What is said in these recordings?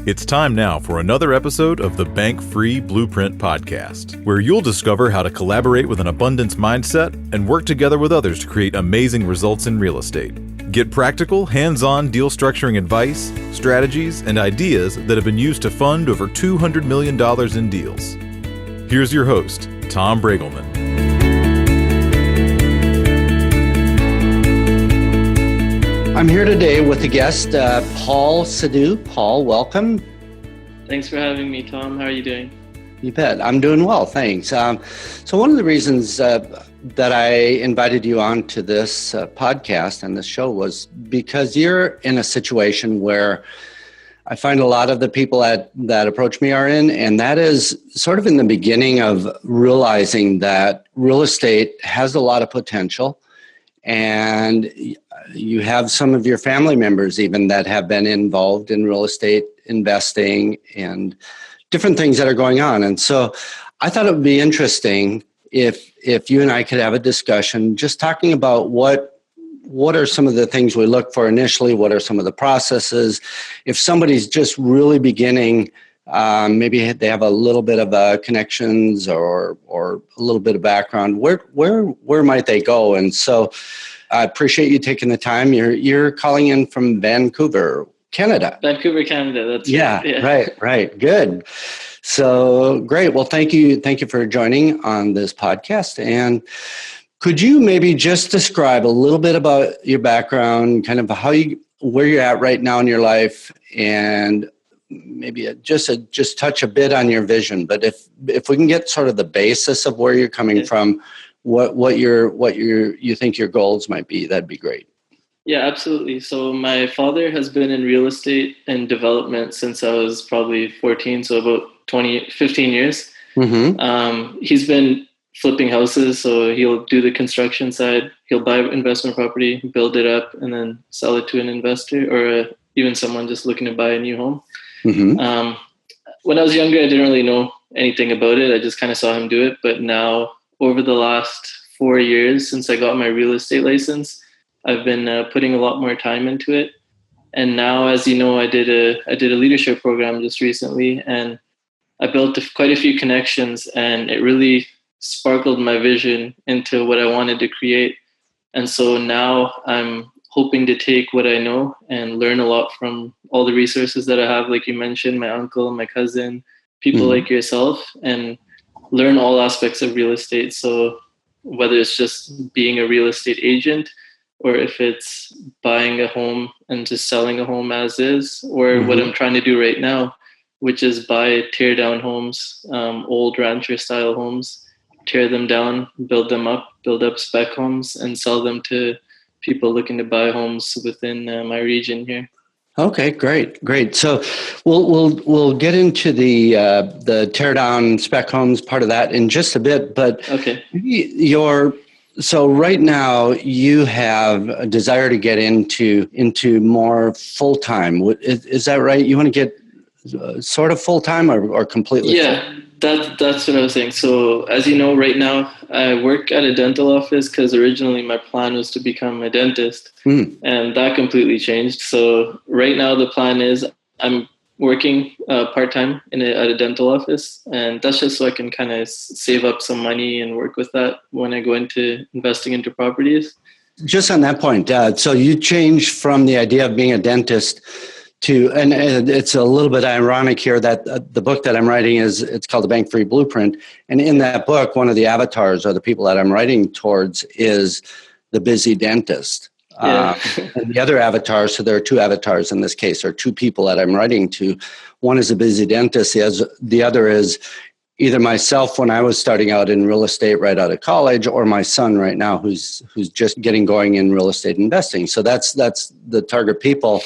It's time now for another episode of the Bank Free Blueprint Podcast, where you'll discover how to collaborate with an abundance mindset and work together with others to create amazing results in real estate. Get practical, hands-on deal structuring advice, strategies, and ideas that have been used to fund over $200 million in deals. Here's your host, Tom Braegelmann. I'm here today with the guest, Paul Sadhu. Paul, welcome. Thanks for having me, Tom. How are you doing? You bet. I'm doing well, thanks. So one of the reasons that I invited you on to this podcast and this show was because you're in a situation where I find a lot of the people that approach me are in, and that is sort of in the beginning of realizing that real estate has a lot of potential. And you have some of your family members even that have been involved in real estate investing and different things that are going on. And so I thought it would be interesting if you and I could have a discussion just talking about what are some of the things we look for initially, what are some of the processes. If somebody's just really beginning, maybe they have a little bit of connections or a little bit of background, where might they go? And so I appreciate you taking the time. You're calling in from Vancouver, Canada. Vancouver, Canada. That's right. Good. So great. Well, thank you for joining on this podcast. And could you maybe just describe a little bit about your background, kind of where you're at right now in your life, and maybe just touch a bit on your vision. But if we can get sort of the basis of where you're coming from, what you think your goals might be, that'd be great. Yeah, absolutely. So my father has been in real estate and development since I was probably 14, so about 15 years. Mm-hmm. He's been flipping houses, so he'll do the construction side. He'll buy investment property, build it up, and then sell it to an investor or even someone just looking to buy a new home. Mm-hmm. When I was younger, I didn't really know anything about it. I just kind of saw him do it. But now, over the last 4 years since I got my real estate license, I've been putting a lot more time into it. And now, as you know, I did a leadership program just recently, and I built quite a few connections, and it really sparkled my vision into what I wanted to create. And so now I'm hoping to take what I know and learn a lot from all the resources that I have, like you mentioned, my uncle, my cousin, people like yourself, and learn all aspects of real estate. So whether it's just being a real estate agent, or if it's buying a home and just selling a home as is, or what I'm trying to do right now, which is buy tear down homes, old rancher style homes, tear them down, build up spec homes, and sell them to people looking to buy homes within my region here. Okay, great. So we'll get into the tear down spec homes part of that in just a bit. But okay, so right now you have a desire to get into more full time. Is that right? You want to get sort of full time or completely? Yeah. Full-time? That's what I was saying. So as you know, right now I work at a dental office because originally my plan was to become a dentist, and that completely changed. So right now the plan is I'm working part-time at a dental office, and that's just so I can kind of save up some money and work with that when I go into investing into properties. Just on that point, so you changed from the idea of being a dentist and it's a little bit ironic here that the book that I'm writing it's called The Bank Free Blueprint. And in that book, one of the avatars or the people that I'm writing towards is the busy dentist. Yeah. And the other avatar, so there are two avatars in this case, or two people that I'm writing to. One is a busy dentist. The other is either myself when I was starting out in real estate right out of college, or my son right now who's just getting going in real estate investing. So that's the target people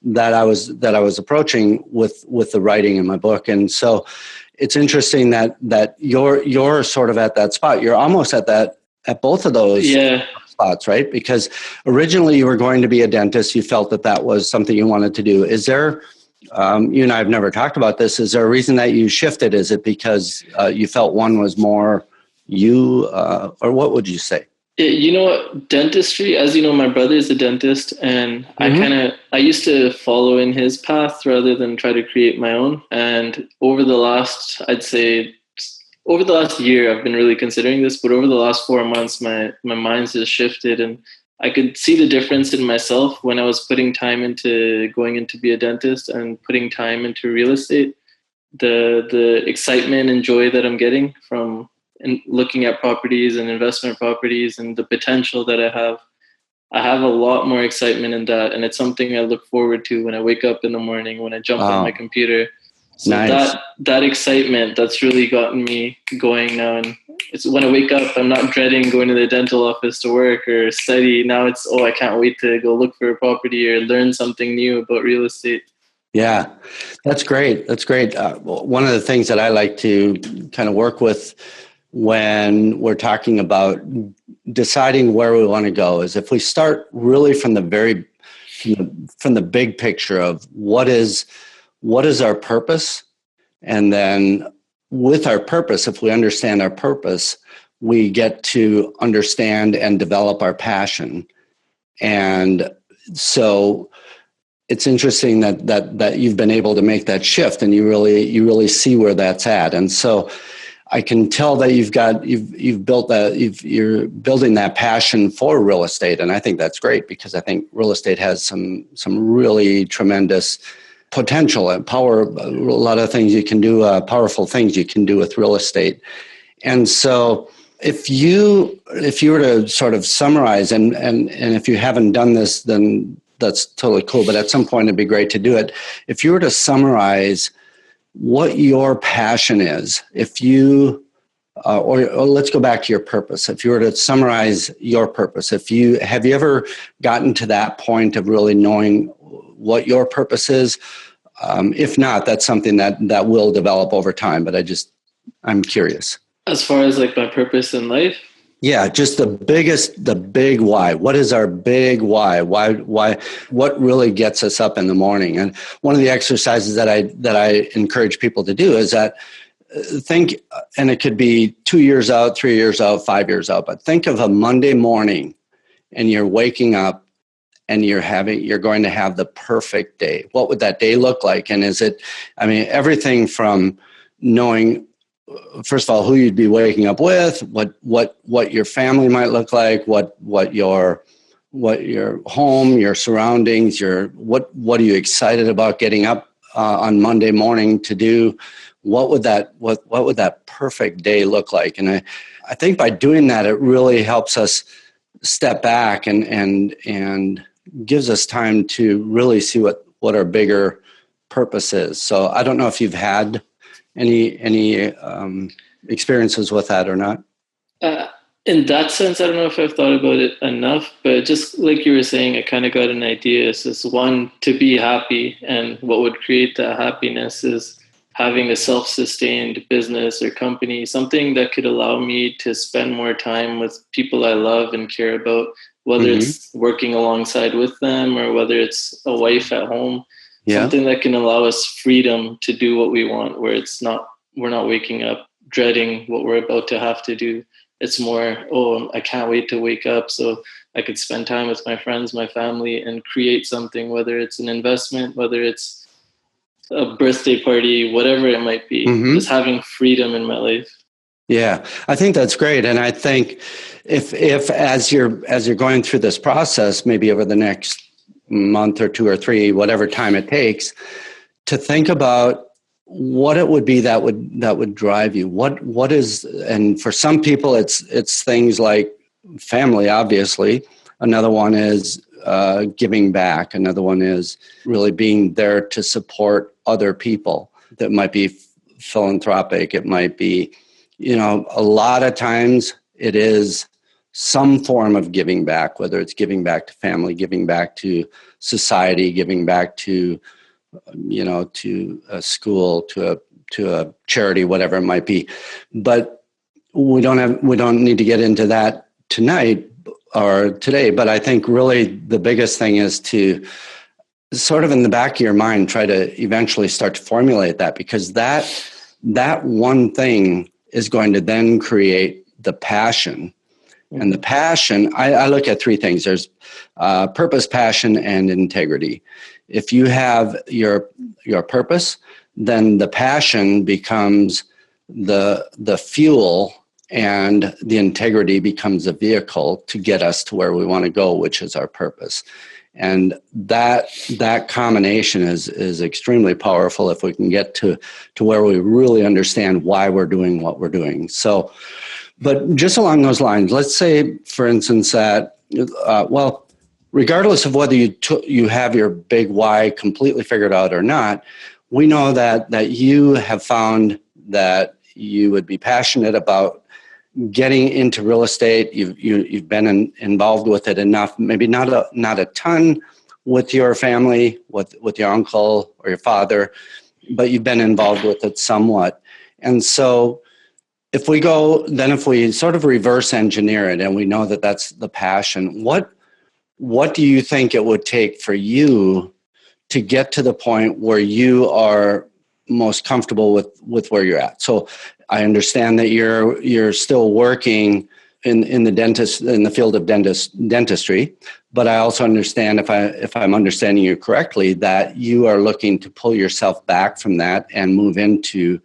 that I was approaching with the writing in my book. And so it's interesting that you're sort of at that spot. You're almost at both of those spots, right? Because originally you were going to be a dentist. You felt that was something you wanted to do. Is there, you and I have never talked about this. Is there a reason that you shifted? Is it because you felt one was more you, or what would you say? You know what, dentistry, as you know, my brother is a dentist, and I used to follow in his path rather than try to create my own. And I'd say over the last year, I've been really considering this, but over the last 4 months, my mind's just shifted, and I could see the difference in myself when I was putting time into going in to be a dentist and putting time into real estate. The excitement and joy that I'm getting from looking at properties and investment properties and the potential that I have a lot more excitement in that, and it's something I look forward to when I wake up in the morning, when I jump on my computer. So nice. that excitement, that's really gotten me going now. And it's when I wake up, I'm not dreading going to the dental office to work or study. Now it's, I can't wait to go look for a property or learn something new about real estate. Yeah, that's great. That's great. One of the things that I like to kind of work with when we're talking about deciding where we want to go is if we start really from the big picture of what is our purpose, and then with our purpose, if we understand our purpose, we get to understand and develop our passion. And so it's interesting that you've been able to make that shift, and you really see where that's at. And so I can tell that you're building that passion for real estate, and I think that's great because I think real estate has some really tremendous potential and power. A lot of things you can do, powerful things you can do with real estate. And so if you were to sort of summarize, and if you haven't done this, then that's totally cool. But at some point, it'd be great to do it. If you were to summarize what your passion is, if you, or let's go back to your purpose. If you were to summarize your purpose, have you ever gotten to that point of really knowing what your purpose is? If not, that's something that will develop over time. But I'm curious. As far as like my purpose in life? Yeah, just the big why. What is our big why? Why? What really gets us up in the morning? And one of the exercises that I encourage people to do is that think, and it could be 2 years out, 3 years out, 5 years out, but think of a Monday morning and you're waking up and you're going to have the perfect day. What would that day look like? And everything from knowing, first of all, who you'd be waking up with, what your family might look like, what your home, your surroundings, what are you excited about getting up on Monday morning to do? What would that perfect day look like? And I think by doing that, it really helps us step back and gives us time to really see what our bigger purpose is. So I don't know if you've had any experiences with that or not? In that sense, I don't know if I've thought about it enough, but just like you were saying, I kind of got an idea. It's just one, to be happy, and what would create that happiness is having a self-sustained business or company, something that could allow me to spend more time with people I love and care about, whether it's working alongside with them or whether it's a wife at home. Yeah. Something that can allow us freedom to do what we want, where we're not waking up dreading what we're about to have to do. It's more, I can't wait to wake up so I could spend time with my friends, my family, and create something, whether it's an investment, whether it's a birthday party, whatever it might be, just having freedom in my life. Yeah, I think that's great. And I think if as you're going through this process, maybe over the next month or 2 or 3, whatever time it takes, to think about what it would be that would drive you. What is, and for some people it's things like family, obviously. Another one is giving back. Another one is really being there to support other people. That might be philanthropic. It might be, a lot of times it is some form of giving back, whether it's giving back to family, giving back to society, giving back to, to a school, to a charity, whatever it might be. But we don't need to get into that tonight or today. But I think really the biggest thing is to sort of in the back of your mind, try to eventually start to formulate that, because that one thing is going to then create the passion. And the passion, I look at three things. There's purpose, passion, and integrity. If you have your purpose, then the passion becomes the fuel, and the integrity becomes a vehicle to get us to where we want to go, which is our purpose. And that combination is extremely powerful if we can get to where we really understand why we're doing what we're doing. So, but just along those lines, let's say, for instance, that, regardless of whether you have your big why completely figured out or not, we know that you have found that you would be passionate about getting into real estate. You've been involved with it enough, maybe not a ton with your family, with your uncle or your father, but you've been involved with it somewhat. And so if we sort of reverse engineer it, and we know that that's the passion, what do you think it would take for you to get to the point where you are most comfortable with where you're at? So I understand that you're still working in the field of dentistry, but I also understand, if I'm understanding you correctly, that you are looking to pull yourself back from that and move into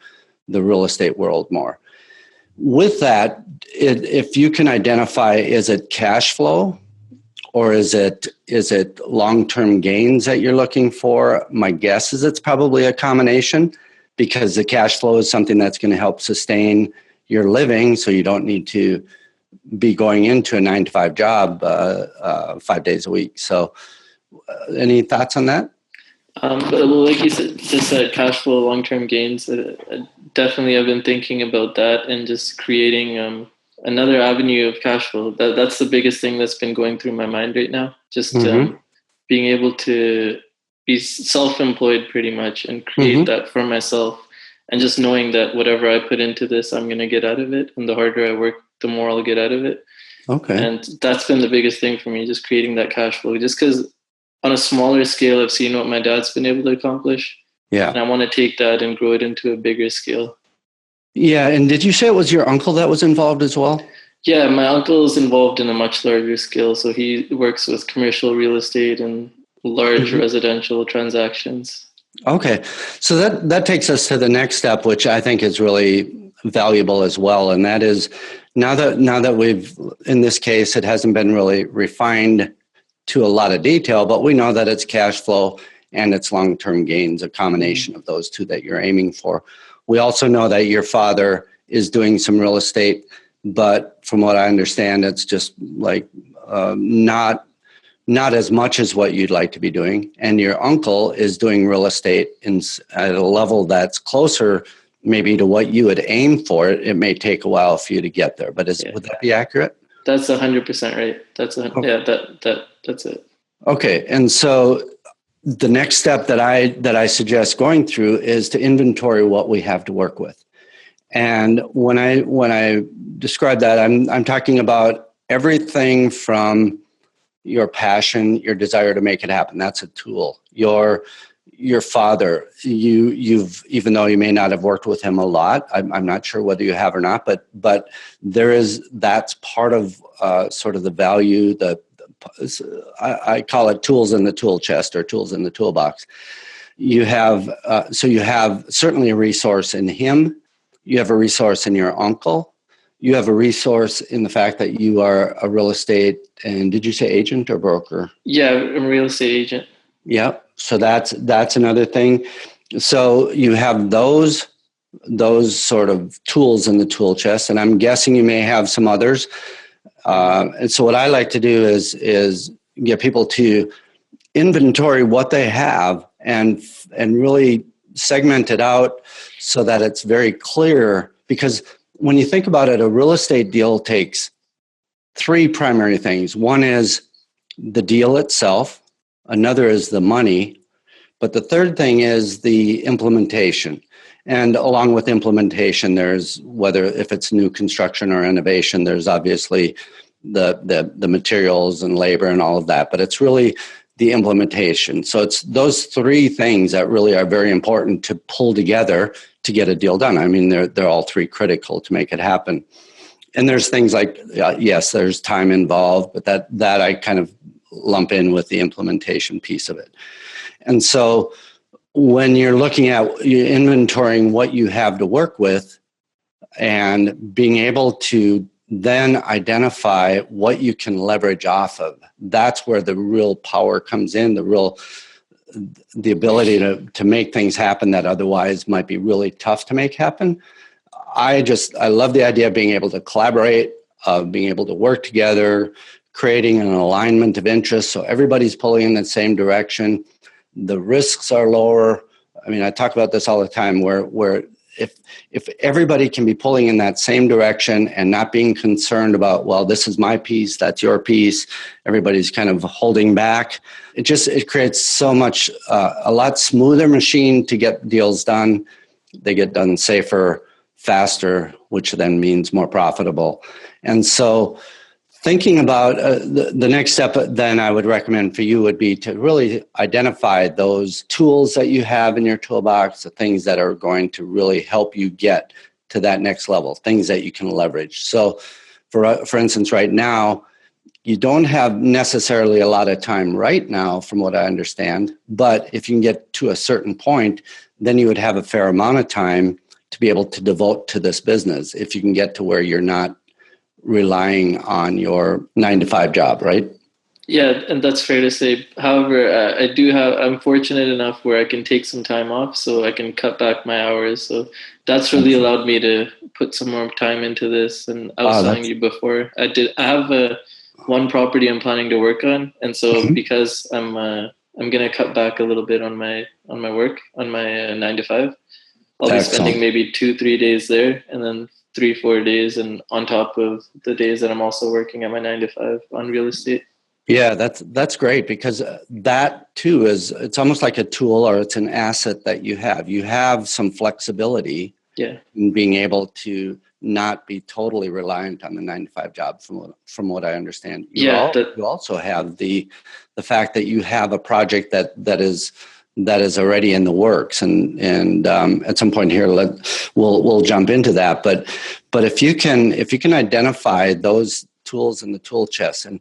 the real estate world more. With that, if you can identify, is it cash flow or is it long-term gains that you're looking for? My guess is it's probably a combination, because the cash flow is something that's going to help sustain your living, so you don't need to be going into a 9-to-5 job 5 days a week. So any thoughts on that? But like you said, just cash flow, long-term gains. Definitely, I've been thinking about that and just creating another avenue of cash flow. That's the biggest thing that's been going through my mind right now. Just being able to be self-employed pretty much and create that for myself, and just knowing that whatever I put into this, I'm going to get out of it. And the harder I work, the more I'll get out of it. Okay. And that's been the biggest thing for me, just creating that cash flow. Just because on a smaller scale, I've seen what my dad's been able to accomplish. Yeah. And I want to take that and grow it into a bigger scale. Yeah. And did you say it was your uncle that was involved as well? Yeah, my uncle is involved in a much larger scale. So he works with commercial real estate and large residential transactions. Okay. So that takes us to the next step, which I think is really valuable as well. And that is, now that we've, in this case, it hasn't been really refined to a lot of detail, but we know that it's cash flow and it's long-term gains, a combination of those two that you're aiming for. We also know that your father is doing some real estate, but from what I understand, it's just like not as much as what you'd like to be doing. And your uncle is doing real estate at a level that's closer maybe to what you would aim for. It may take a while for you to get there, but would that be accurate? That's 100% right. That's it. Okay. And so the next step that I suggest going through is to inventory what we have to work with. And when I describe that, I'm talking about everything from your passion, your desire to make it happen. That's a tool. Your father, you've, even though you may not have worked with him a lot, I'm not sure whether you have or not, but that's part of sort of the value, I call it tools in the tool chest or tools in the toolbox. You have certainly a resource in him. You have a resource in your uncle. You have a resource in the fact that you are a real estate, and did you say agent or broker? Yeah, I'm a real estate agent. Yeah. So that's another thing. So you have those sort of tools in the tool chest, and I'm guessing you may have some others. And so what I like to do is get people to inventory what they have and really segment it out so that it's very clear. Because when you think about it, a real estate deal takes three primary things. One is the deal itself. Another is the money. But the third thing is the implementation. And along with implementation, there's, whether if it's new construction or renovation, there's obviously the materials and labor and all of that. But it's really the implementation. So it's those three things that really are very important to pull together to get a deal done. I mean, they're all three critical to make it happen. And there's things like, yes, there's time involved, but that I kind of lump in with the implementation piece of it. And so when you're looking at, you're inventorying what you have to work with and being able to then identify what you can leverage off of, that's where the real power comes in, the ability to make things happen that otherwise might be really tough to make happen. I love the idea of being able to collaborate, of being able to work together, creating an alignment of interests so everybody's pulling in the same direction. The risks are lower. I mean, I talk about this all the time where if everybody can be pulling in that same direction and not being concerned about, well, this is my piece, that's your piece, everybody's kind of holding back. It creates so much, a lot smoother machine to get deals done. They get done safer, faster, which then means more profitable. And so thinking about the next step then I would recommend for you would be to really identify those tools that you have in your toolbox, the things that are going to really help you get to that next level, things that you can leverage. So for instance, right now, you don't have necessarily a lot of time right now from what I understand, but if you can get to a certain point, then you would have a fair amount of time to be able to devote to this business if you can get to where you're not relying on your 9-to-5 job, right? Yeah, and that's fair to say. However, I'm fortunate enough where I can take some time off so I can cut back my hours. So that's really allowed me to put some more time into this. And I was telling you before, I have one property I'm planning to work on. And so because I'm going to cut back a little bit on my work, on my 9-to-5, I'll be spending maybe 2-3 days there and then 3-4 days, and on top of the days that I'm also working at my 9-to-5 on real estate. Yeah, that's great, because that too it's almost like a tool, or it's an asset that you have. You have some flexibility in being able to not be totally reliant on the 9-to-5 job from what I understand. You also have the fact that you have a project that is already in the works, and at some point here we'll jump into that. But if you can identify those tools in the tool chest, and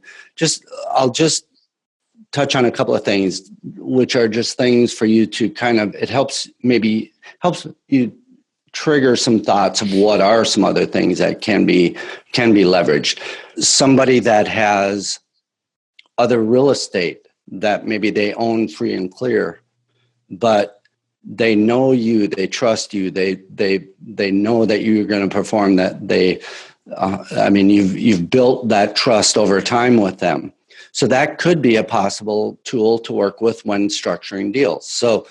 I'll just touch on a couple of things, which are just things for you to it helps you trigger some thoughts of what are some other things that can be leveraged. Somebody that has other real estate that maybe they own free and clear, but they know you, they trust you, they know that you're going to perform, that you've built that trust over time with them. So that could be a possible tool to work with when structuring deals. So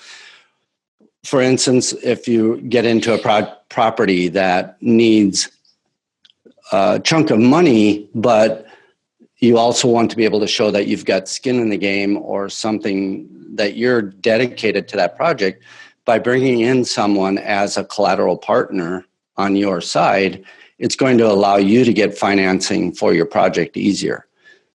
for instance, if you get into a property that needs a chunk of money, but you also want to be able to show that you've got skin in the game, or something that you're dedicated to that project, by bringing in someone as a collateral partner on your side, it's going to allow you to get financing for your project easier.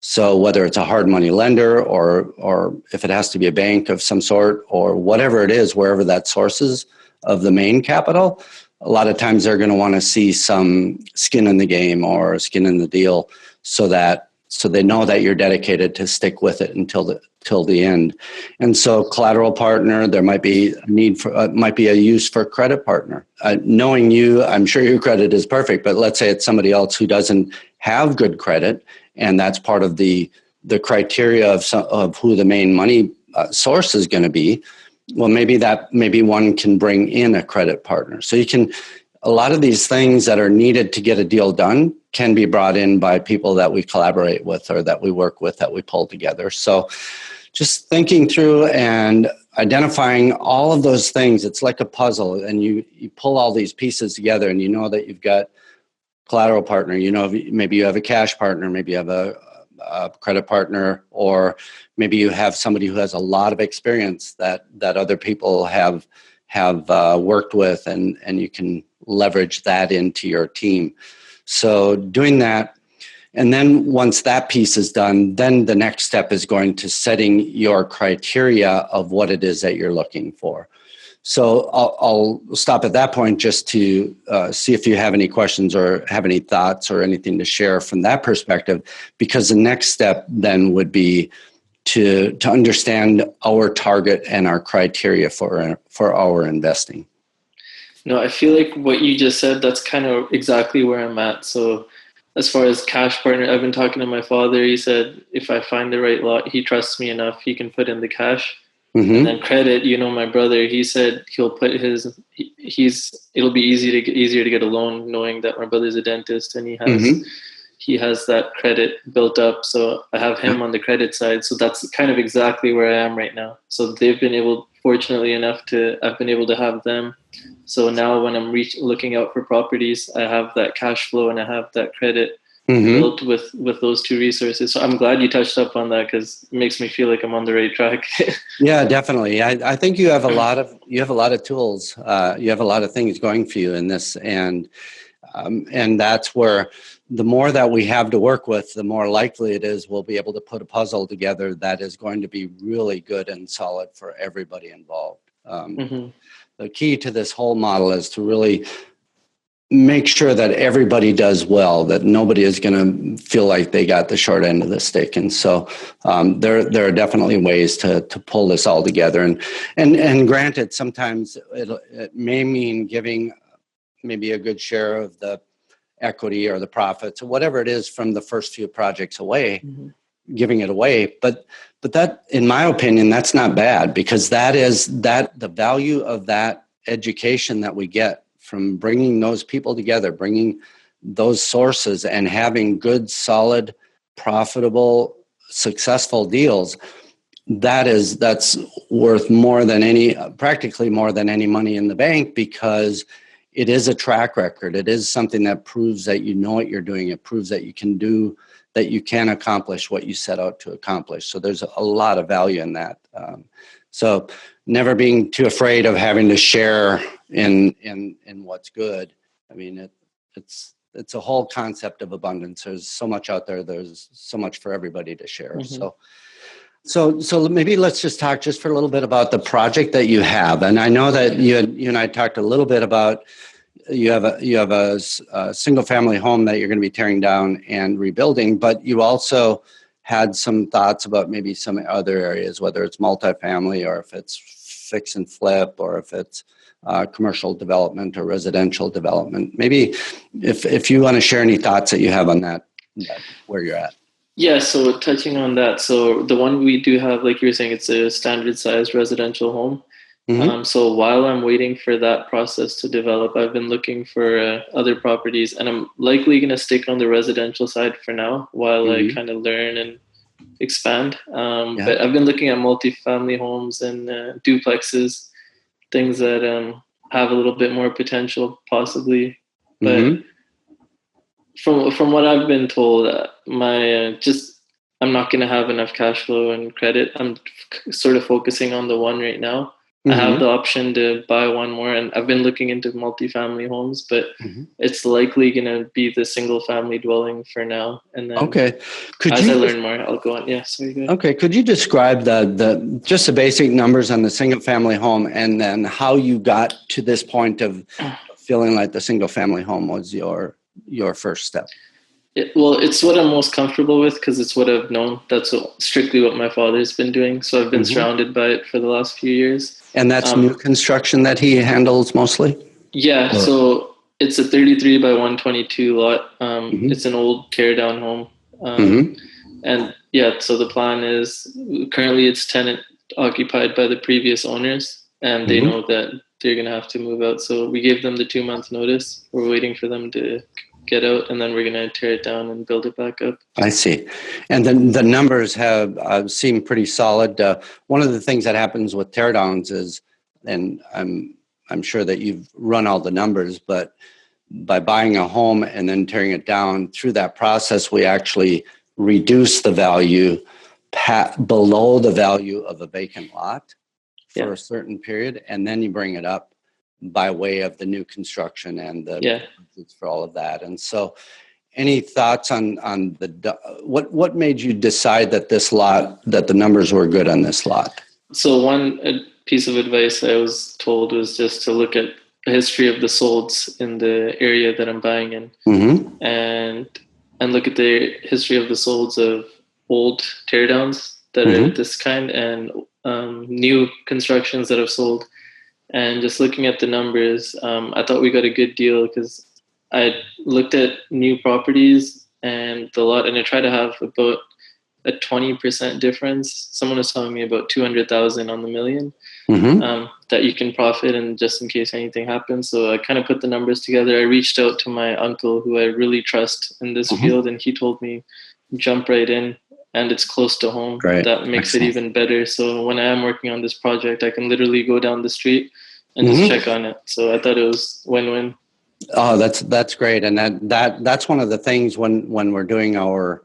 So whether it's a hard money lender, or if it has to be a bank of some sort, or whatever it is, wherever that source is of the main capital, a lot of times they're going to want to see some skin in the game or skin in the deal, so they know that you're dedicated to stick with it until the end. And so collateral partner, there might be a need for, might be a use for credit partner. Knowing you, I'm sure your credit is perfect, but let's say it's somebody else who doesn't have good credit, and that's part of the criteria of who the main money source is going to be. Well, maybe one can bring in a credit partner. So a lot of these things that are needed to get a deal done can be brought in by people that we collaborate with, or that we work with, that we pull together. So just thinking through and identifying all of those things, it's like a puzzle, and you pull all these pieces together, and you know that you've got collateral partner, maybe you have a cash partner, maybe you have a credit partner, or maybe you have somebody who has a lot of experience that other people have worked with, and you can leverage that into your team. So doing that, and then once that piece is done, then the next step is going to setting your criteria of what it is that you're looking for. So I'll stop at that point just to see if you have any questions or have any thoughts or anything to share from that perspective, because the next step then would be to understand our target and our criteria for our investing. No, I feel like what you just said, that's kind of exactly where I'm at. So as far as cash partner, I've been talking to my father. He said if I find the right lot, he trusts me enough, he can put in the cash. Mm-hmm. And then credit, my brother, he said he'll put it'll be easier to get a loan knowing that my brother's a dentist and he has that credit built up. So I have him on the credit side. So that's kind of exactly where I am right now. So fortunately enough, I've been able to have them. So now when I'm looking out for properties, I have that cash flow and I have that credit built with those two resources. So I'm glad you touched up on that, because it makes me feel like I'm on the right track. Yeah, definitely. I think you have a lot of tools. You have a lot of things going for you in this, and that's where the more that we have to work with, the more likely it is we'll be able to put a puzzle together that is going to be really good and solid for everybody involved. The key to this whole model is to really make sure that everybody does well, that nobody is going to feel like they got the short end of the stick. And so there are definitely ways to pull this all together. And granted, sometimes it may mean giving maybe a good share of the equity or the profits or whatever it is from the first few projects away, giving it away. But that, in my opinion, that's not bad, because the value of that education that we get from bringing those people together, bringing those sources and having good, solid, profitable, successful deals, that's worth practically more than any money in the bank, because it is a track record. It is something that proves that you know what you're doing. It proves that you can accomplish what you set out to accomplish. So there's a lot of value in that. So never being too afraid of having to share in what's good. I mean, it's a whole concept of abundance. There's so much out there. There's so much for everybody to share. So maybe let's just talk just for a little bit about the project that you have. And I know that you and I talked a little bit about you have a single family home that you're going to be tearing down and rebuilding, but you also had some thoughts about maybe some other areas, whether it's multifamily or if it's fix and flip or if it's commercial development or residential development. Maybe if you want to share any thoughts that you have on that where you're at. Yeah, so touching on that, so the one we do have, like you were saying, it's a standard size residential home. So while I'm waiting for that process to develop, I've been looking for other properties, and I'm likely going to stick on the residential side for now while I kind of learn and expand. But I've been looking at multifamily homes and duplexes, things that have a little bit more potential possibly. But from what I've been told, I'm not going to have enough cash flow and credit. I'm sort of focusing on the one right now. I have the option to buy one more, and I've been looking into multifamily homes, but it's likely going to be the single family dwelling for now. And then as I learn more, I'll go on. Yeah, sorry, go ahead. Okay, could you describe just the basic numbers on the single family home, and then how you got to this point of feeling like the single family home was your first step? It's what I'm most comfortable with, because it's what I've known. That's strictly what my father's been doing. So I've been surrounded by it for the last few years. And that's new construction that he handles mostly? Yeah. So it's a 33 by 122 lot. It's an old tear down home. And so the plan is currently it's tenant occupied by the previous owners, and they know that they're going to have to move out. So we gave them the 2-month notice. We're waiting for them to get out, and then we're going to tear it down and build it back up. I see. And then the numbers have seemed pretty solid. One of the things that happens with teardowns is, and I'm sure that you've run all the numbers, but by buying a home and then tearing it down, through that process, we actually reduce the value below the value of a vacant lot for a certain period, and then you bring it up by way of the new construction and the for all of that. And so any thoughts on what made you decide that that the numbers were good on this lot? So piece of advice I was told was just to look at a history of the solds in the area that I'm buying in, and look at the history of the solds of old teardowns that are this kind, and new constructions that have sold. And just looking at the numbers, I thought we got a good deal because I looked at new properties and the lot, and I tried to have about a 20% difference. Someone was telling me about 200,000 on the million that you can profit, and just in case anything happens. So I kind of put the numbers together. I reached out to my uncle, who I really trust in this field, and he told me jump right in, and it's close to home. Great. That makes it even better. So when I am working on this project, I can literally go down the street and just check on it. So I thought it was win-win. Oh, that's great. And that's one of the things when we're doing our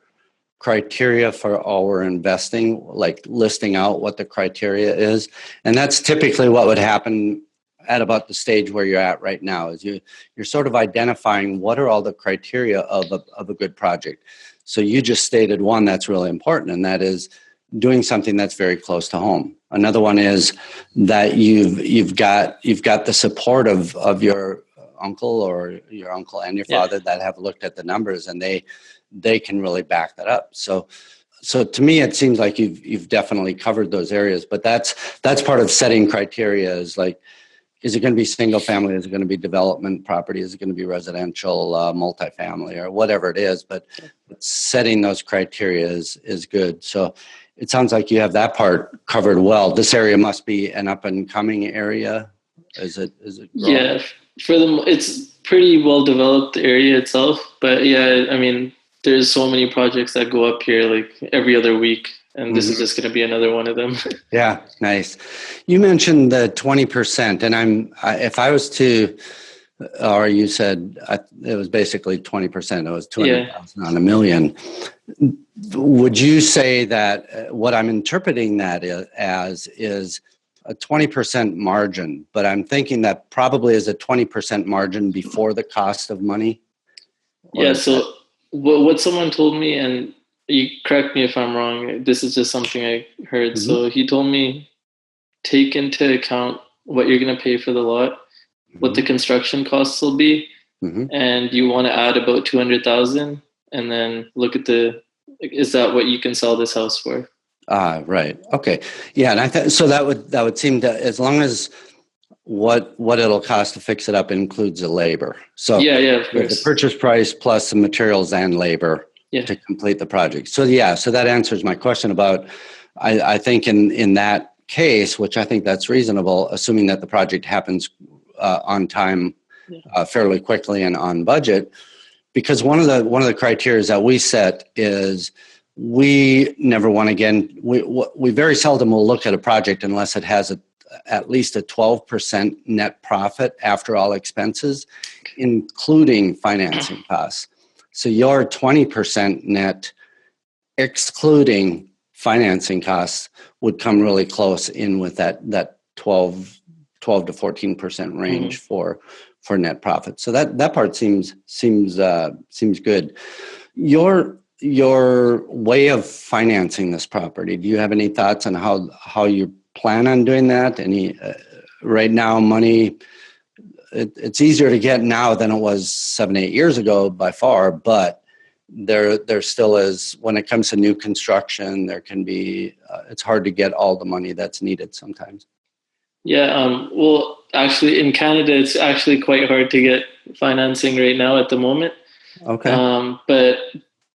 criteria for our investing, like listing out what the criteria is. And that's typically what would happen at about the stage where you're at right now, is you're sort of identifying what are all the criteria of a good project. So you just stated one that's really important, and that is doing something that's very close to home. Another one is that you've got the support of your uncle or your uncle and your father that have looked at the numbers, and they can really back that up. So to me, it seems like you've definitely covered those areas. But that's part of setting criteria, is like, is it going to be single family? Is it going to be development property? Is it going to be residential, multifamily, or whatever it is? But setting those criteria is good. So it sounds like you have that part covered well. This area must be an up and coming area. Is it growing? Yeah, for them, it's pretty well developed area itself. But yeah, I mean, there's so many projects that go up here like every other week. And this is just going to be another one of them. Yeah, nice. You mentioned the 20%, and if I was to, or you said it was basically 20%. It was 200,000 on a million. Would you say that what I'm interpreting that as is a 20% margin? But I'm thinking that probably is a 20% margin before the cost of money. Yeah. So what someone told me, and you correct me if I'm wrong, this is just something I heard. So he told me, take into account what you're going to pay for the lot, what the construction costs will be, and you want to add about 200,000, and then look at is that what you can sell this house for? Right. Okay. Yeah. And so that would seem to, as long as what it'll cost to fix it up includes the labor. So yeah, of course. The purchase price plus the materials and labor to complete the project. So so that answers my question about, I think in that case, which I think that's reasonable, assuming that the project happens on time, fairly quickly and on budget, because one of the criteria that we set is we never want we very seldom will look at a project unless it has at least a 12% net profit after all expenses, including financing costs. So your 20% net, excluding financing costs, would come really close in with that 12 to 14% range for net profit. So that part seems good. Your way of financing this property, do you have any thoughts on how you plan on doing that? Right now, money, it's easier to get now than it was 7-8 years ago by far, but there still is, when it comes to new construction, there can be, it's hard to get all the money that's needed sometimes. Yeah, well, actually in Canada, it's actually quite hard to get financing right now at the moment. Okay. But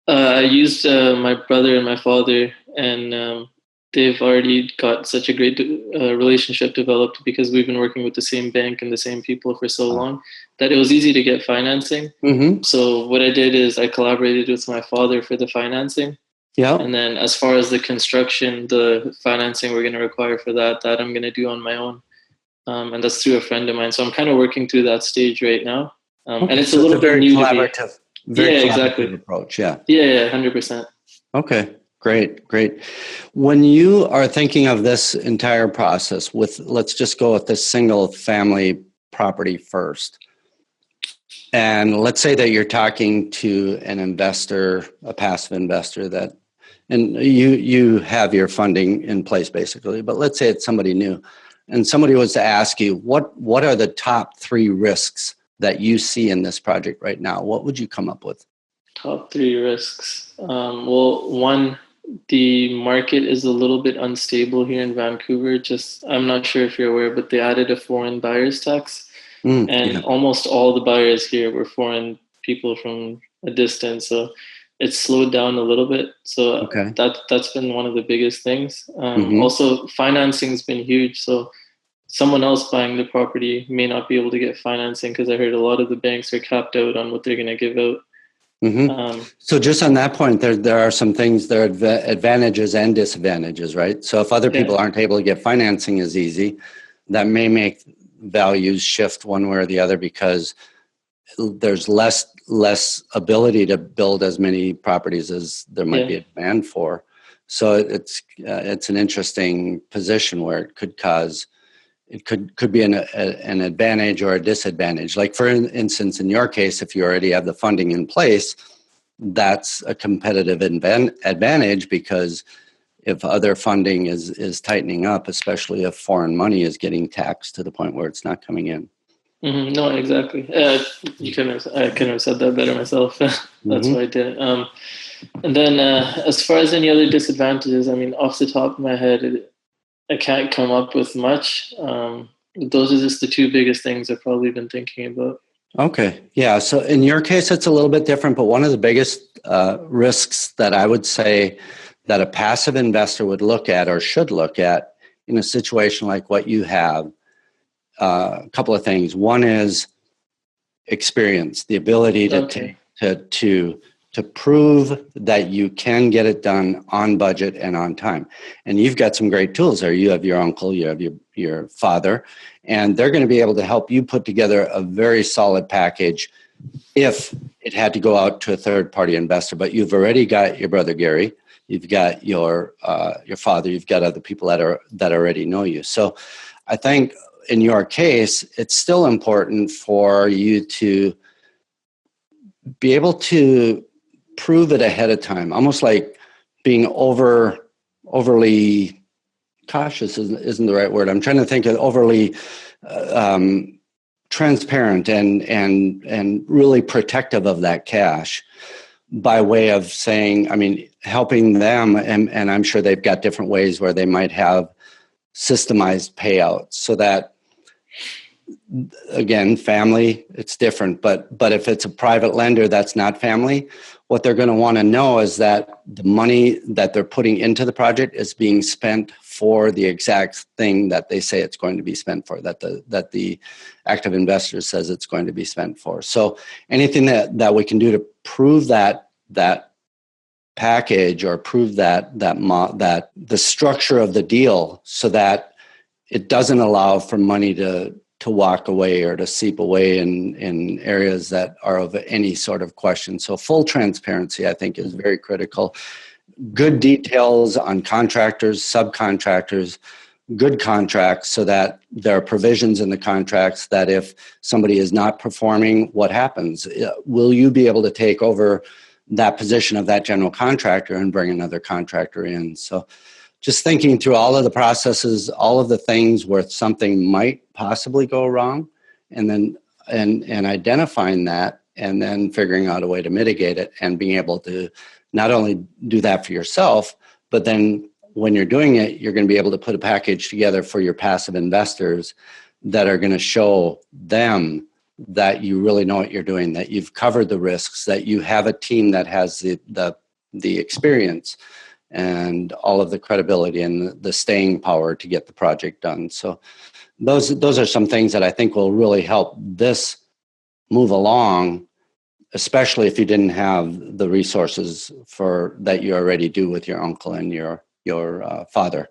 I used my brother and my father, and they've already got such a great relationship developed because we've been working with the same bank and the same people for so long that it was easy to get financing. So what I did is I collaborated with my father for the financing. Yeah. And then as far as the construction, the financing we're going to require for that I'm going to do on my own. And that's through a friend of mine. So I'm kind of working through that stage right now. And it's a little bit new collaborative, to me. Yeah, exactly. Approach. Yeah. Yeah, 100%. Okay. Great. When you are thinking of this entire process let's just go with this single family property first. And let's say that you're talking to an investor, a passive investor and you have your funding in place basically, but let's say it's somebody new. and somebody was to ask you, what are the top 3 risks that you see in this project right now, what would you come up with? Top 3 risks. Well, one, the market is a little bit unstable here in Vancouver. I'm not sure if you're aware, but they added a foreign buyer's tax. Almost all the buyers here were foreign people from a distance. So it's slowed down a little bit. So that's been one of the biggest things. Also, financing's been huge. So someone else buying the property may not be able to get financing because I heard a lot of the banks are capped out on what they're going to give out. So just on that point, there are some things, there are advantages and disadvantages, right? So if other people aren't able to get financing as easy, that may make values shift one way or the other because there's less ability to build as many properties as there might be a demand for. So it's an interesting position where it could cause, it could be an advantage or a disadvantage. Like for instance, in your case, if you already have the funding in place, that's a competitive advantage because if other funding is tightening up, especially if foreign money is getting taxed to the point where it's not coming in. No, exactly. I couldn't have said that better myself. That's why I did it. And then as far as any other disadvantages, I mean, off the top of my head, I can't come up with much. Those are just the 2 biggest things I've probably been thinking about. Okay. Yeah. So in your case, it's a little bit different, but one of the biggest risks that I would say that a passive investor would look at or should look at in a situation like what you have, a couple of things. One is experience, the ability to prove that you can get it done on budget and on time. And you've got some great tools there. You have your uncle, you have your father, and they're going to be able to help you put together a very solid package if it had to go out to a third-party investor. But you've already got your brother Gary, you've got your father, you've got other people that already know you. So I think in your case, it's still important for you to be able to prove it ahead of time, almost like being overly cautious isn't the right word. I'm trying to think of overly transparent and really protective of that cash by way of saying, I mean, helping them. And I'm sure they've got different ways where they might have systemized payouts so that, again, family, it's different. But if it's a private lender that's not family, what they're going to want to know is that the money that they're putting into the project is being spent for the exact thing that they say it's going to be spent for, that the active investor says it's going to be spent for. So anything that we can do to prove that package or prove that the structure of the deal so that it doesn't allow for money to walk away or to seep away in areas that are of any sort of question. So full transparency, I think, is very critical. Good details on contractors, subcontractors, good contracts so that there are provisions in the contracts that if somebody is not performing, what happens? Will you be able to take over that position of that general contractor and bring another contractor in? So just thinking through all of the processes, all of the things where something might possibly go wrong, and then and identifying that, and then figuring out a way to mitigate it, and being able to not only do that for yourself, but then when you're doing it, you're going to be able to put a package together for your passive investors that are going to show them that you really know what you're doing, that you've covered the risks, that you have a team that has the experience and all of the credibility and the staying power to get the project done. So those are some things that I think will really help this move along, especially if you didn't have the resources for that you already do with your uncle and your father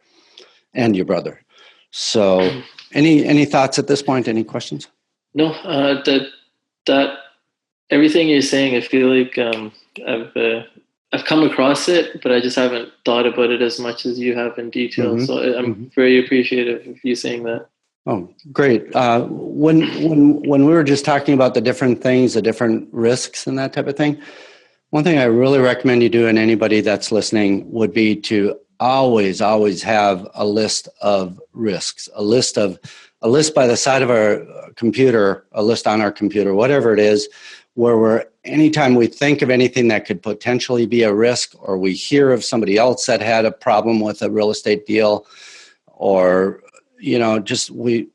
and your brother. So any thoughts at this point? Any questions? No, that everything you're saying, I feel like I've come across it, but I just haven't thought about it as much as you have in detail. Mm-hmm. So I'm very appreciative of you saying that. Oh, great. When we were just talking about the different things, the different risks and that type of thing, one thing I really recommend you do, and anybody that's listening, would be to always have a list of risks, a list by the side of our computer, a list on our computer, whatever it is, where anytime we think of anything that could potentially be a risk, or we hear of somebody else that had a problem with a real estate deal, or, just we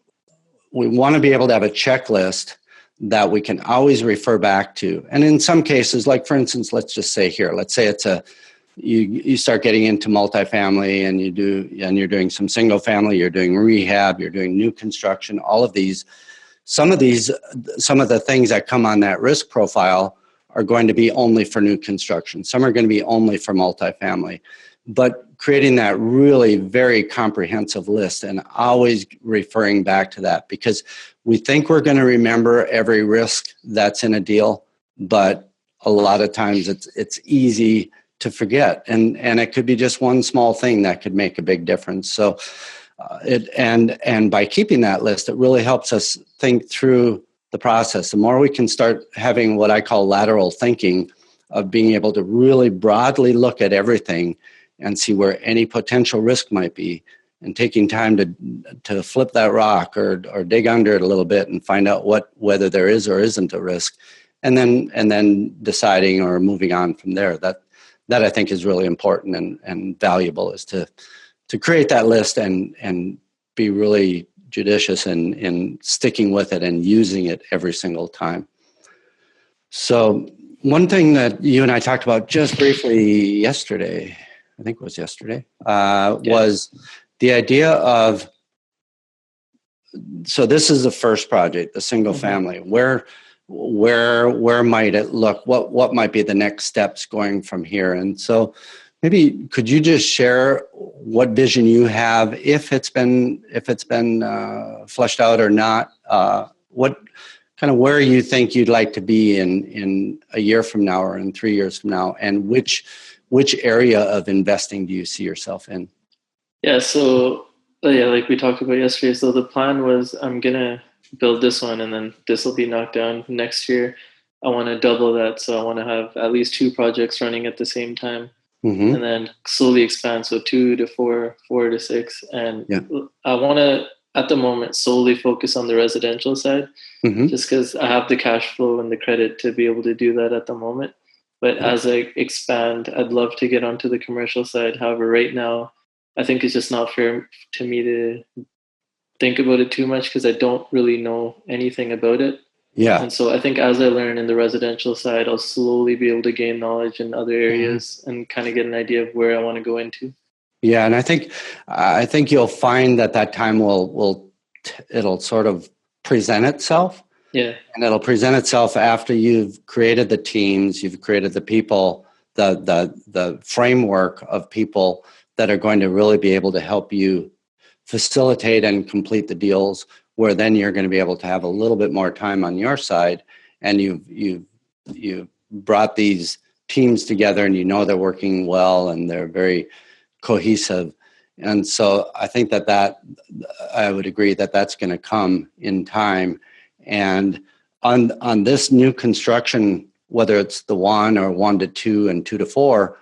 want to be able to have a checklist that we can always refer back to. And in some cases, like for instance, let's say it's you start getting into multifamily, and you're doing some single family, you're doing rehab, you're doing new construction, all of these. Some of the things that come on that risk profile are going to be only for new construction. Some are going to be only for multifamily. But creating that really very comprehensive list and always referring back to that, because we think we're going to remember every risk that's in a deal, but a lot of times it's easy to forget, and it could be just one small thing that could make a big difference. So and by keeping that list, it really helps us think through the process. The more we can start having what I call lateral thinking, of being able to really broadly look at everything and see where any potential risk might be, and taking time to flip that rock or dig under it a little bit and find out whether there is or isn't a risk, and then deciding or moving on from there. That I think is really important and valuable, is to create that list and be really judicious in sticking with it and using it every single time. So one thing that you and I talked about just briefly yesterday, I think it was yesterday, was the idea of, so this is the first project, the single family. Where might it look? What might be the next steps going from here? And so maybe could you just share what vision you have, if it's been fleshed out or not? What kind of where you think you'd like to be in a year from now or in 3 years from now, and which area of investing do you see yourself in? Yeah, so like we talked about yesterday, so the plan was I'm gonna build this one, and then this will be knocked down next year. I want to double that, so I want to have at least 2 projects running at the same time, and then slowly expand, so 2 to 4, 4 to 6, and I want to at the moment solely focus on the residential side, just because I have the cash flow and the credit to be able to do that at the moment. But as I expand, I'd love to get onto the commercial side. However, right now, I think it's just not fair to me to think about it too much, because I don't really know anything about it. Yeah. And so I think as I learn in the residential side, I'll slowly be able to gain knowledge in other areas and kind of get an idea of where I want to go into. Yeah, and I think you'll find that time it'll sort of present itself. Yeah. And it'll present itself after you've created the teams, you've created the people, the framework of people that are going to really be able to help you facilitate and complete the deals, where then you're going to be able to have a little bit more time on your side, and you've brought these teams together, and they're working well and they're very cohesive. And so I think that I would agree that's going to come in time. And on this new construction, whether it's the 1 or 1 to 2 and 2 to 4,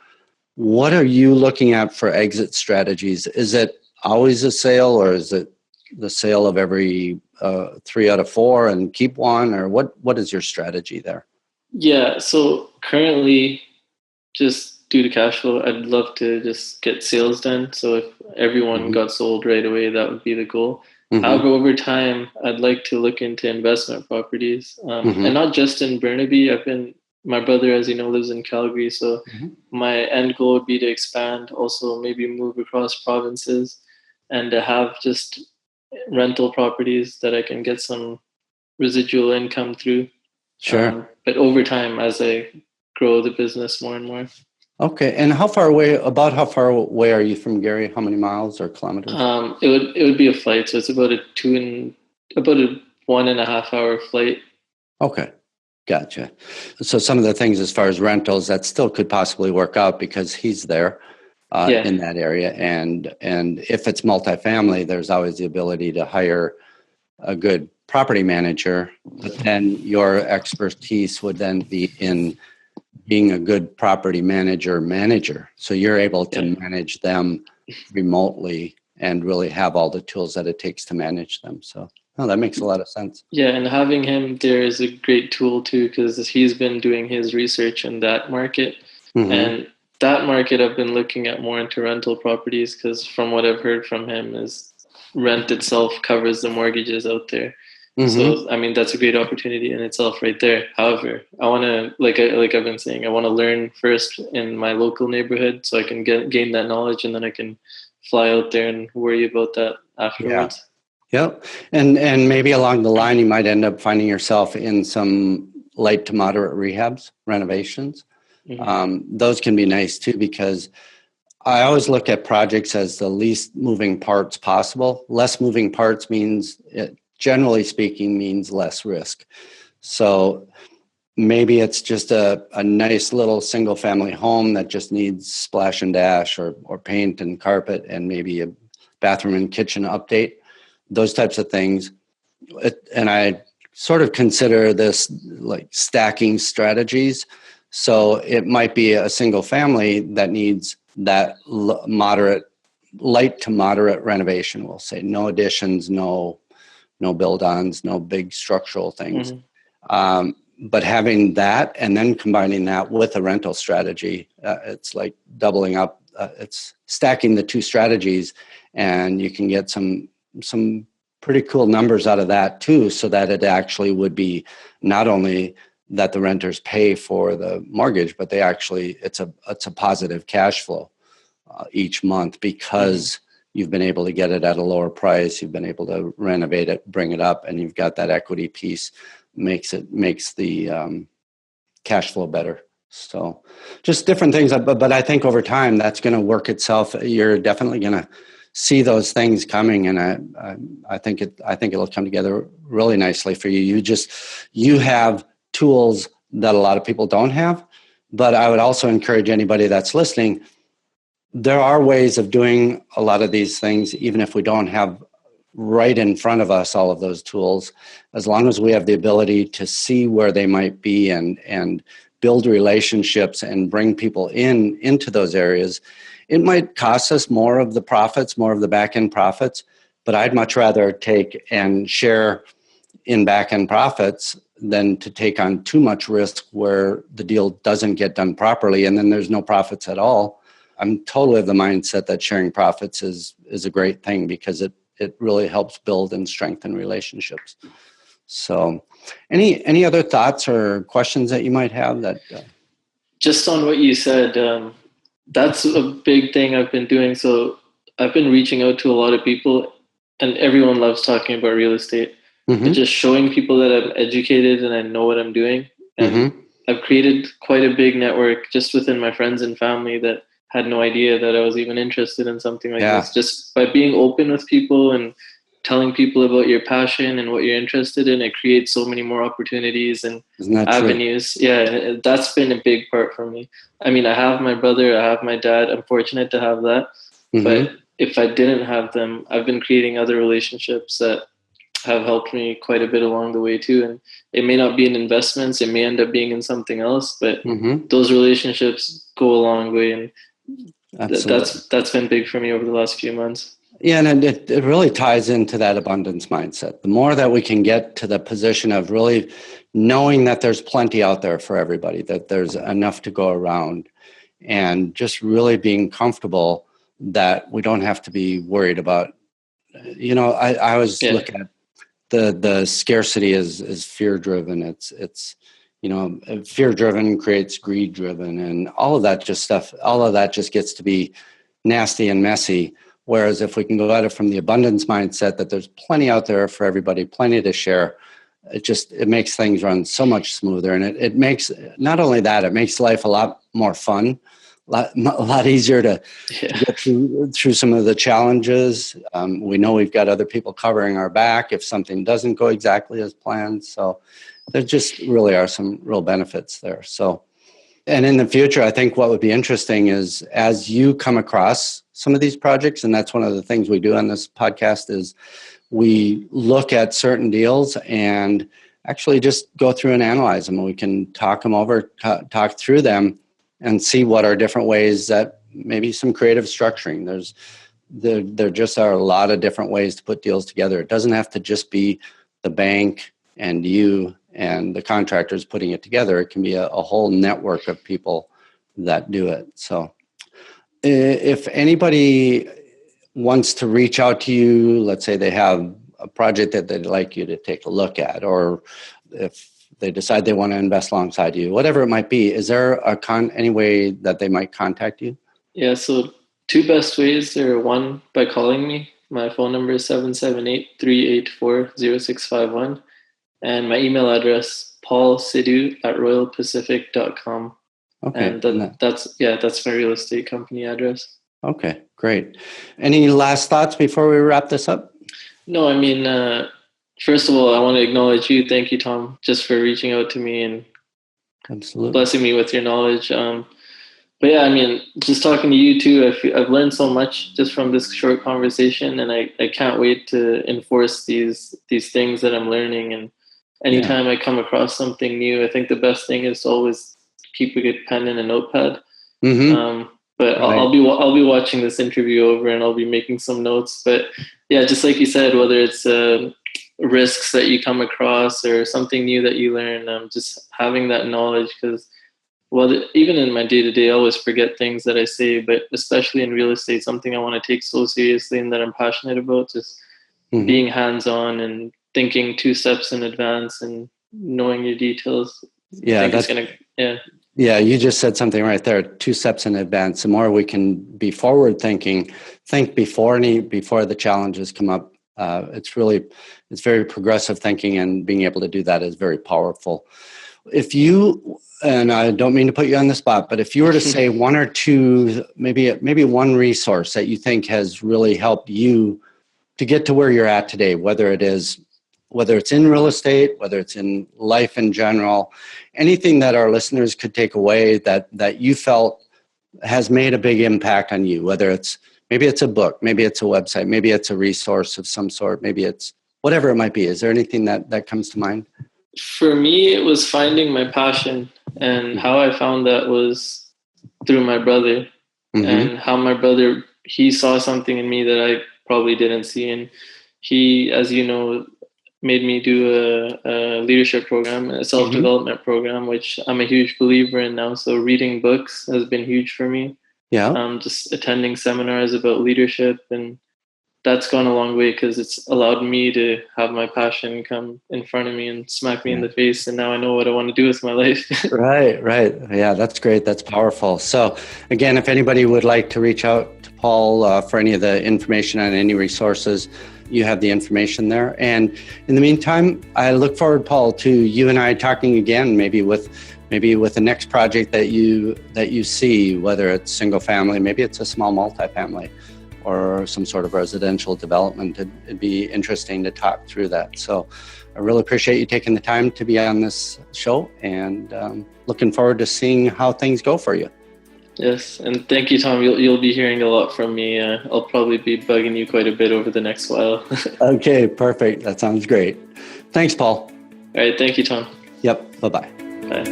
what are you looking at for exit strategies? Is it always a sale, or is it the sale of every 3 out of 4 and keep 1, or what is your strategy there? Yeah, so currently, just due to cash flow, I'd love to just get sales done. So if everyone got sold right away, that would be the goal. However, over time, I'd like to look into investment properties, and not just in Burnaby. My brother, as you know, lives in Calgary. So my end goal would be to expand, also maybe move across provinces, and to have just rental properties that I can get some residual income through. Sure. But over time, as I grow the business more and more. Okay. And how far away are you from Gary? How many miles or kilometers? It would be a flight. So it's about a 1.5 hour flight. Okay. Gotcha. So some of the things as far as rentals, that still could possibly work out because he's there in that area. And if it's multifamily, there's always the ability to hire a good property manager, but then your expertise would then be in being a good property manager. So you're able to manage them remotely and really have all the tools that it takes to manage them. So, that makes a lot of sense. Yeah, and having him there is a great tool too, because he's been doing his research in that market. And that market I've been looking at more into rental properties, because from what I've heard from him is rent itself covers the mortgages out there. So, I mean, that's a great opportunity in itself right there. However, I want to, like I've been saying, I want to learn first in my local neighborhood so I can gain that knowledge, and then I can fly out there and worry about that afterwards. Yep. And maybe along the line, you might end up finding yourself in some light to moderate rehabs, renovations. Those can be nice too, because I always look at projects as the least moving parts possible. Less moving parts means, generally speaking, means less risk. So maybe it's just a nice little single family home that just needs splash and dash or paint and carpet and maybe a bathroom and kitchen update, those types of things. And I sort of consider this like stacking strategies. So it might be a single family that needs that light to moderate renovation. We'll say no additions, no build-ons, no big structural things. But having that and then combining that with a rental strategy, it's like doubling up. It's stacking the two strategies, and you can get some pretty cool numbers out of that too, so that it actually would be not only that the renters pay for the mortgage, but it's a positive cash flow each month, because you've been able to get it at a lower price, you've been able to renovate it, bring it up, and you've got that equity piece makes the cash flow better. So just different things, but I think over time that's going to work itself. You're definitely going to see those things coming, and I think it'll come together really nicely for you. You have tools that a lot of people don't have, but I would also encourage anybody that's listening. There are ways of doing a lot of these things, even if we don't have right in front of us all of those tools, as long as we have the ability to see where they might be and build relationships and bring people into those areas. It might cost us more of the profits, more of the back-end profits, but I'd much rather take and share in back-end profits than to take on too much risk where the deal doesn't get done properly and then there's no profits at all. I'm totally of the mindset that sharing profits is a great thing, because it really helps build and strengthen relationships. So any other thoughts or questions that you might have? That Just on what you said, that's a big thing I've been doing. So I've been reaching out to a lot of people, and everyone loves talking about real estate. But just showing people that I'm educated and I know what I'm doing. And I've created quite a big network just within my friends and family that had no idea that I was even interested in something like this. Just by being open with people and telling people about your passion and what you're interested in, it creates so many more opportunities and avenues. True? Yeah, that's been a big part for me. I mean, I have my brother, I have my dad. I'm fortunate to have that. But if I didn't have them, I've been creating other relationships that have helped me quite a bit along the way too. And it may not be in investments, it may end up being in something else, but those relationships go a long way. And that's been big for me over the last few months. Yeah, and it really ties into that abundance mindset. The more that we can get to the position of really knowing that there's plenty out there for everybody, that there's enough to go around, and just really being comfortable that we don't have to be worried about. I always look at the scarcity is fear driven. It's fear driven creates greed driven, and all of that just gets to be nasty and messy. Whereas if we can go at it from the abundance mindset that there's plenty out there for everybody, plenty to share, it makes things run so much smoother. And it makes, not only that, it makes life a lot more fun, a lot easier to get through some of the challenges. We know we've got other people covering our back if something doesn't go exactly as planned. So there just really are some real benefits there. So, and in the future, I think what would be interesting is as you come across some of these projects, and that's one of the things we do on this podcast, is we look at certain deals and actually just go through and analyze them. We can talk them over, talk through them, and see what are different ways that maybe some creative structuring. There just are a lot of different ways to put deals together. It doesn't have to just be the bank and you and the contractors putting it together. It can be a whole network of people that do it. So if anybody wants to reach out to you, let's say they have a project that they'd like you to take a look at, or if they decide they want to invest alongside you, whatever it might be, is there any way that they might contact you? Yeah, so two best ways are, one, by calling me. My phone number is 778-384-0651. And my email address, paulsidhu@royalpacific.com. Okay. And that's my real estate company address. Okay, great. Any last thoughts before we wrap this up? No, I mean, first of all, I want to acknowledge you. Thank you, Tom, just for reaching out to me and absolutely blessing me with your knowledge. But yeah, I mean, just talking to you too, I've learned so much just from this short conversation, and I can't wait to enforce these things that I'm learning. And anytime I come across something new, I think the best thing is to always keep a good pen and a notepad. Mm-hmm. But right. I'll be watching this interview over, and I'll be making some notes. But yeah, just like you said, whether it's risks that you come across or something new that you learn, just having that knowledge, because even in my day-to-day, I always forget things that I say, but especially in real estate, something I want to take so seriously and that I'm passionate about, just being hands-on and thinking 2 steps in advance and knowing your details. Yeah, Yeah, you just said something right there. 2 steps in advance. The more we can be forward thinking, think before the challenges come up. It's very progressive thinking, and being able to do that is very powerful. If you, and I don't mean to put you on the spot, but if you were to say one or two, maybe one resource that you think has really helped you to get to where you're at today, whether it's in real estate, whether it's in life in general, anything that our listeners could take away that you felt has made a big impact on you, maybe it's a book, maybe it's a website, maybe it's a resource of some sort, maybe it's whatever it might be. Is there anything that comes to mind? For me, it was finding my passion, and how I found that was through my brother, and how my brother, he saw something in me that I probably didn't see. And he, as you know, made me do a leadership program, a self-development program, which I'm a huge believer in now. So reading books has been huge for me. Yeah. Just attending seminars about leadership, and that's gone a long way because it's allowed me to have my passion come in front of me and smack me in the face. And now I know what I want to do with my life. Right. Yeah, that's great. That's powerful. So again, if anybody would like to reach out to Paul for any of the information on any resources, you have the information there. And in the meantime, I look forward, Paul, to you and I talking again, maybe with the next project that you see, whether it's single family, maybe it's a small multifamily, or some sort of residential development. It'd be interesting to talk through that. So I really appreciate you taking the time to be on this show, and looking forward to seeing how things go for you. Yes, and thank you, Tom. You'll be hearing a lot from me. I'll probably be bugging you quite a bit over the next while. Okay, perfect. That sounds great. Thanks, Paul. All right, thank you, Tom. Yep, bye-bye. Bye.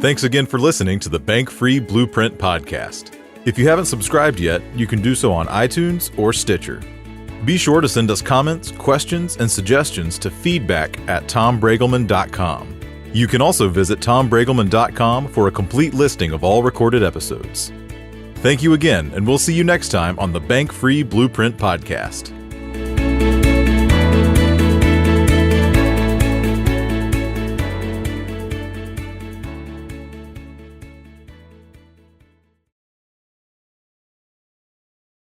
Thanks again for listening to the Bank Free Blueprint Podcast. If you haven't subscribed yet, you can do so on iTunes or Stitcher. Be sure to send us comments, questions, and suggestions to feedback@tombraegelmann.com. You can also visit tombraegelmann.com for a complete listing of all recorded episodes. Thank you again, and we'll see you next time on the Bank Free Blueprint Podcast.